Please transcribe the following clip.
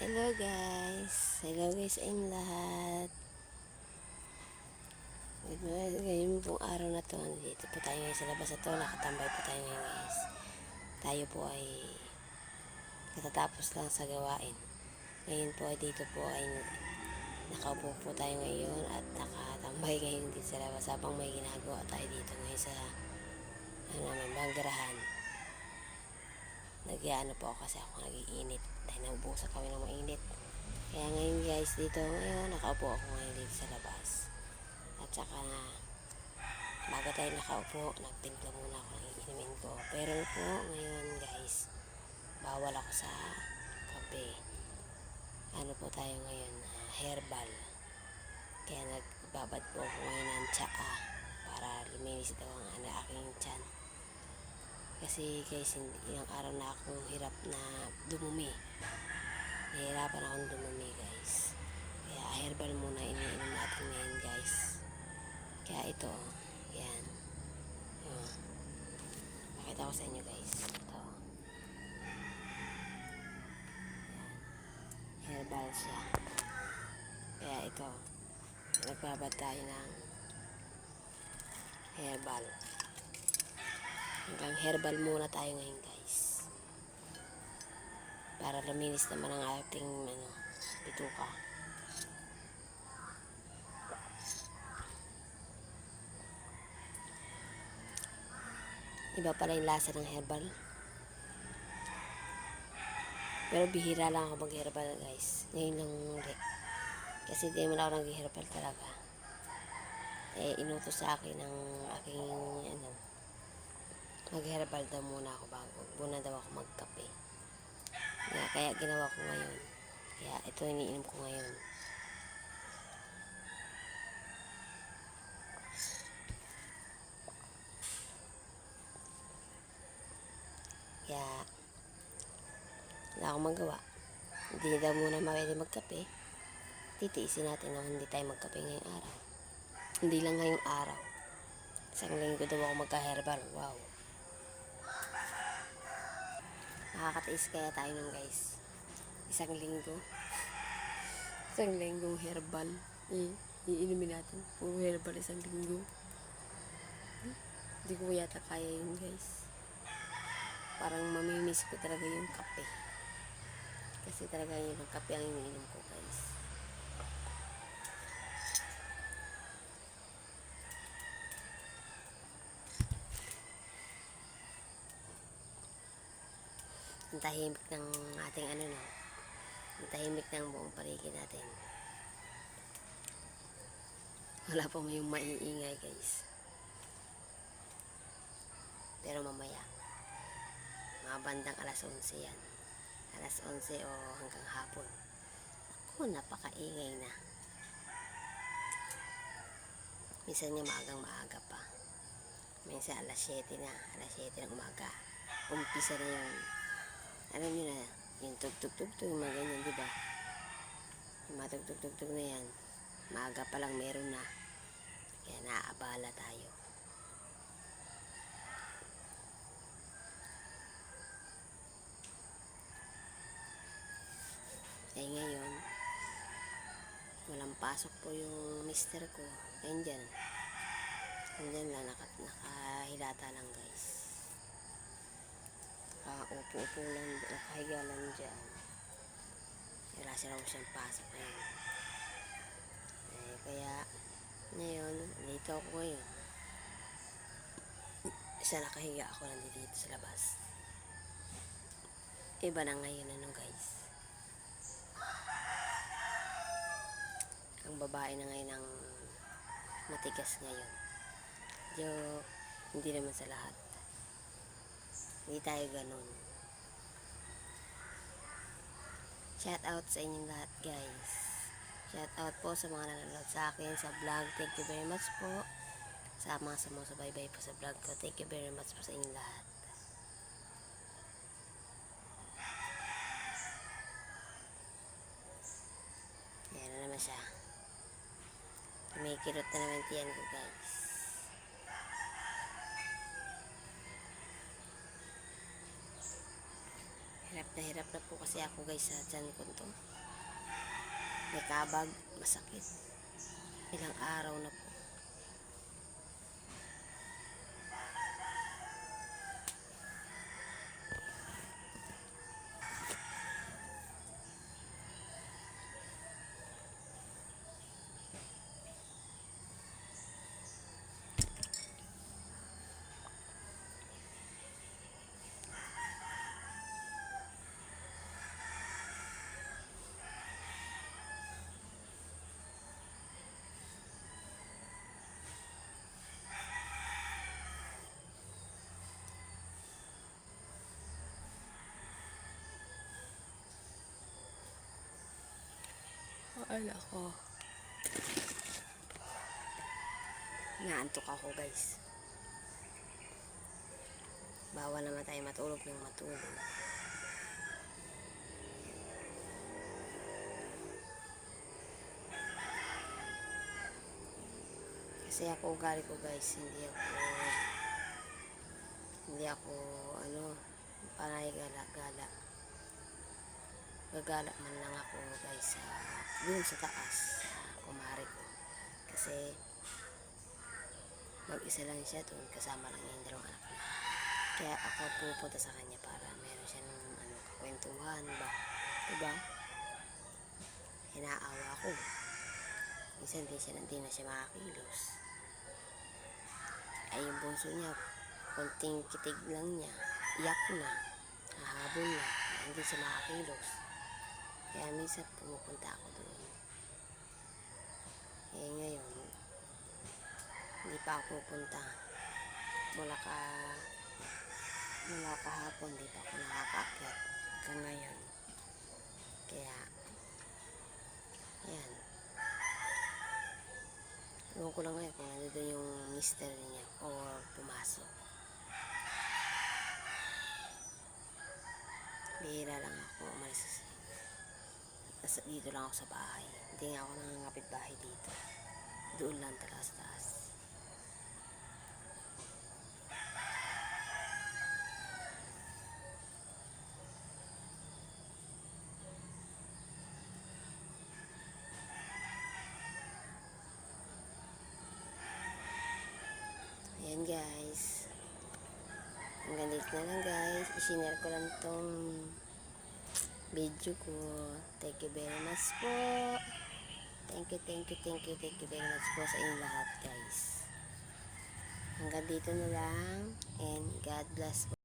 Hello guys. Hello guys sa inyong lahat. Ngayon pong araw na to, dito po tayo ngayon sa labas na to. Nakatambay po tayo ngayon guys. Tayo po ay katatapos lang sa gawain. Ngayon po ay dito po ay nakaupo po tayo ngayon at nakatambay ngayon dito sa labas habang may ginagawa tayo dito ngayon sa banggarahan. Nagyano po ako kasi ako nagiinit dahil naubusan kami ng mainit. Kaya ngayon guys, dito ngayon nakaupo ako ngayon dito sa labas. At saka bago tayo nakaupo, nagtimpla muna ako ng iinimin ko. Pero po ngayon guys, bawal ako sa kape. Ano po tayo ngayon, herbal. Kaya nagbabad po ako ngayon ng tsaa para luminis daw ang aking tiyan. Kasi guys, ilang araw na akong hirap na dumumi. Nahihirapan akong dumumi guys. Kaya herbal muna iniinom natin ngayon guys. Kaya ito, yan. Pakita ko sa inyo guys. Ito. Yan. Herbal siya. Kaya ito, nagbabad tayo ng herbal. Hanggang herbal muna tayo ngayon guys. Para luminis naman ang ating bituka. Iba pala yung lasa ng herbal. Pero bihira lang ako mag-herbal guys. Ngayon lang ulit. Kasi di mo na ako nag-herbal talaga. Inutos sa akin ng aking mag-herbal daw muna ako muna daw ako magkape. Kaya ginawa ko ngayon. Kaya ito iniinom ko ngayon. Kaya wala akong magawa. Hindi daw muna mawili magkape. Titiisin natin na hindi tayo magkape ngayong araw. Hindi lang ngayong araw. Isang linggo daw ako magka-herbal. Wow. Nakakatiis kaya tayo nun guys. Isang linggo. Isang linggong herbal. Iinumin natin. Puro herbal isang linggo. Hindi ko yata kaya yun guys. Parang mamimiss ko talaga yung kape. Kasi talaga yun ang kape ang iniinom ko guys. Ang tahimik ng ating ang tahimik ng buong paligid natin. Wala pa may maiingay guys. Pero mamaya, mga bandang alas 11 yan. Alas 11 o hanggang hapon. Ako, napakaingay na. Minsan niya maaga pa. Minsan alas 7 na. Alas 7 ng umaga. Umpisa na yung alam nyo na, yung tugtog-tugtog, yung mga ganyan, diba? Yung mga tugtog-tugtog na yan, maaga pa lang meron na. Kaya naaabala tayo. Ngayon, walang pasok po yung mister ko. Andyan lang, nakahilata lang guys. Upo-upo lang, nakahiga lang dyan. Wala sila ko siyang pasok ngayon. Kaya ngayon, dito ako ngayon. Isa nakahiga ako nandito sa labas. Iba na ngayon guys. Ang babae na ngayon ang matigas ngayon. Hindi naman sa lahat. Hindi tayo ganun. Shout out sa inyong lahat guys. Shout out po sa mga nanonood sa akin sa vlog. Thank you very much po. Sa mga sumusubaybay po sa vlog ko. Thank you very much po sa inyong lahat. Ayan na naman siya. Kumikirot na naman tiyan ko guys. Hirap na po kasi ako guys sa tiyan ko to. may kabag, masakit. Ilang araw na po. Ala ko. Naantok ako guys. Bawal naman tayo matulog ng matulog. Kasi ako ugali ko guys, hindi ako panay gala-gala. Gagala man lang ako guys dun sa taas sa kumari ko. Kasi mag-isa lang siya dun, kasama lang yung dalawang anak niya. Kaya ako pupunta sa kanya para meron siyang kakwentuhan ba. Diba? Hinaawa ko. Minsan hindi na siya makakilos. Ay yung bunso niya, konting kitig lang niya, iyak na, hahabol na, hindi siya makakilos. Kaya minsan pumupunta ako doon. Eh ngayon, hindi pa ako pupunta. Mula kahapon, hindi pa ako nakakaakyat. Hanggang ngayon. Kaya, ayan. Ewan ko lang ngayon kung nandito yung mister niya or pumasok. Bihira lang ako umalis. Dito lang ako sa bahay. Hindi nga ako nangangapit bahay dito. Doon lang talaga sa taas. Ayan guys. Hanggang dito na lang guys. I-share ko lang tong video ko. Thank you very much po. Thank you very much po sa inyong lahat guys. Hanggang dito na lang and God bless po.